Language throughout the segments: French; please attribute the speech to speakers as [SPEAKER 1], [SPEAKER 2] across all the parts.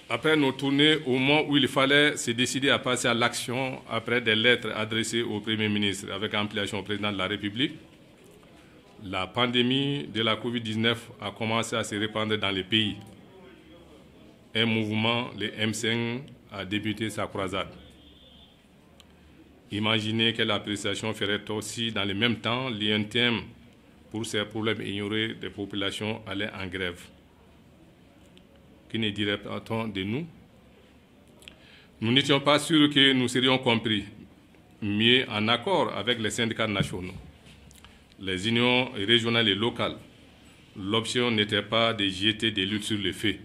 [SPEAKER 1] Après nos tournées, au moment où il fallait se décider à passer à l'action, après des lettres adressées au Premier ministre avec ampliation au Président de la République, la pandémie de la Covid-19 a commencé à se répandre dans les pays. Un mouvement, le M5, a débuté sa croisade. Imaginez quelle appréciation ferait aussi dans le même temps l'INTM pour ces problèmes ignorés des populations allaient en grève. Qui ne dirait-on de nous? Nous n'étions pas sûrs que nous serions compris, mieux en accord avec les syndicats nationaux, les unions régionales et locales. L'option n'était pas de jeter des luttes sur le feu,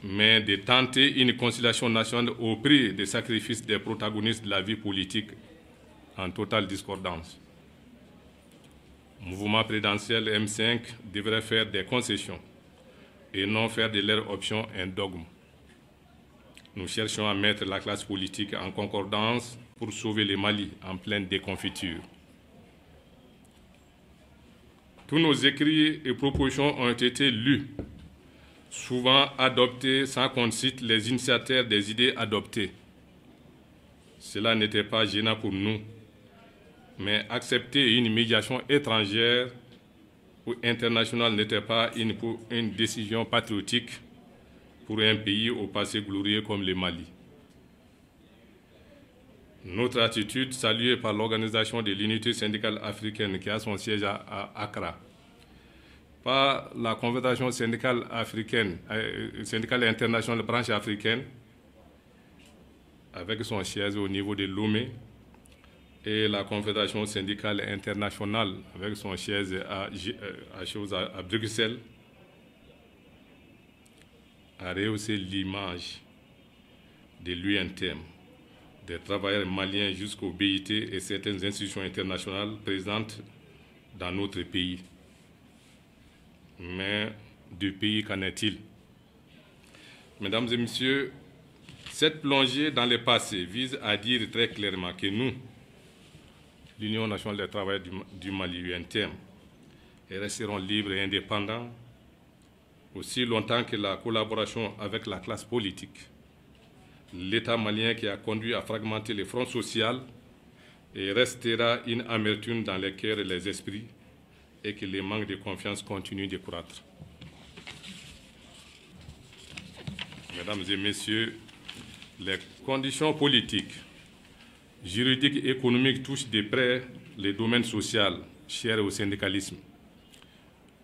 [SPEAKER 1] mais de tenter une conciliation nationale au prix des sacrifices des protagonistes de la vie politique en totale discordance. Le mouvement présidentiel M5 devrait faire des concessions et non faire de leur option un dogme. Nous cherchons à mettre la classe politique en concordance pour sauver le Mali en pleine déconfiture. Tous nos écrits et propositions ont été lus, souvent adoptés sans qu'on cite les initiateurs des idées adoptées. Cela n'était pas gênant pour nous, mais accepter une médiation étrangère ou internationale n'était pas une décision patriotique pour un pays au passé glorieux comme le Mali. Notre attitude, saluée par l'Organisation de l'Unité syndicale africaine qui a son siège à Accra, par la Confédération syndicale africaine, syndicale internationale branche africaine, avec son siège au niveau de Lomé, et la Confédération syndicale internationale avec son siège à Bruxelles, a rehaussé l'image de l'UNTM, des travailleurs maliens jusqu'au BIT et certaines institutions internationales présentes dans notre pays. Mais du pays, qu'en est-il? Mesdames et messieurs, cette plongée dans le passé vise à dire très clairement que nous, l'Union nationale des travailleurs du Mali, UNTM, resterons libres et indépendants aussi longtemps que la collaboration avec la classe politique, l'État malien qui a conduit à fragmenter les fronts sociaux et restera une amertume dans les cœurs et les esprits et que les manques de confiance continuent de croître. Mesdames et messieurs, les conditions politiques, juridiques et économiques touchent de près les domaines sociaux chers au syndicalisme.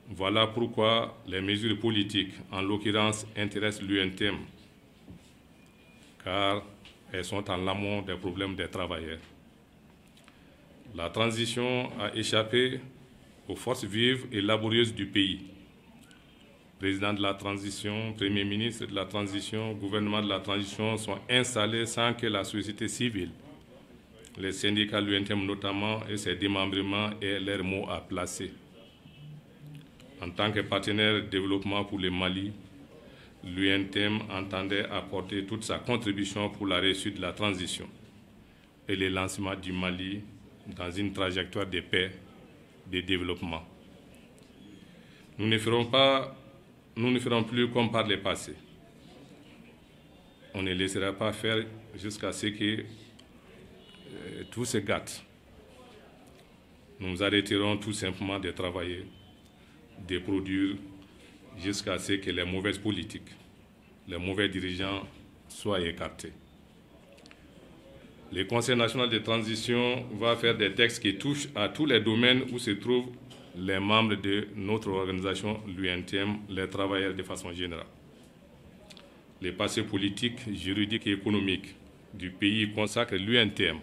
[SPEAKER 1] Voilà pourquoi les mesures politiques, en l'occurrence, intéressent l'UNTM, car elles sont en amont des problèmes des travailleurs. La transition a échappé aux forces vives et laborieuses du pays. Président de la transition, Premier ministre de la transition, gouvernement de la transition sont installés sans que la société civile, les syndicats, l'UNTM notamment, et ses démembrements aient leur mot à placer. En tant que partenaire de développement pour le Mali, l'UNTM entendait apporter toute sa contribution pour la réussite de la transition et le lancement du Mali dans une trajectoire de paix, de développement. Nous ne ferons plus comme par le passé. On ne laissera pas faire jusqu'à ce que tout se gâte. Nous arrêterons tout simplement de travailler, de produire, jusqu'à ce que les mauvaises politiques, les mauvais dirigeants soient écartés. Le Conseil national de transition va faire des textes qui touchent à tous les domaines où se trouvent les membres de notre organisation, l'UNTM, les travailleurs de façon générale. Le passé politique, juridique et économique du pays consacre l'UNTM,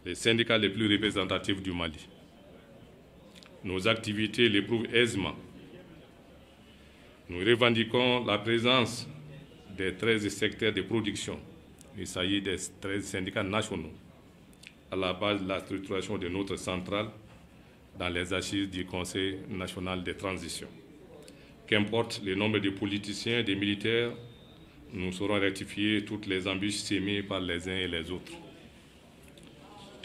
[SPEAKER 1] les syndicats les plus représentatifs du Mali. Nos activités l'éprouvent aisément. Nous revendiquons la présence des 13 secteurs de production. Il s'agit des 13 syndicats nationaux à la base de la structuration de notre centrale dans les assises du Conseil national de transition. Qu'importe le nombre de politiciens et de militaires, nous saurons rectifier toutes les embûches sémées par les uns et les autres.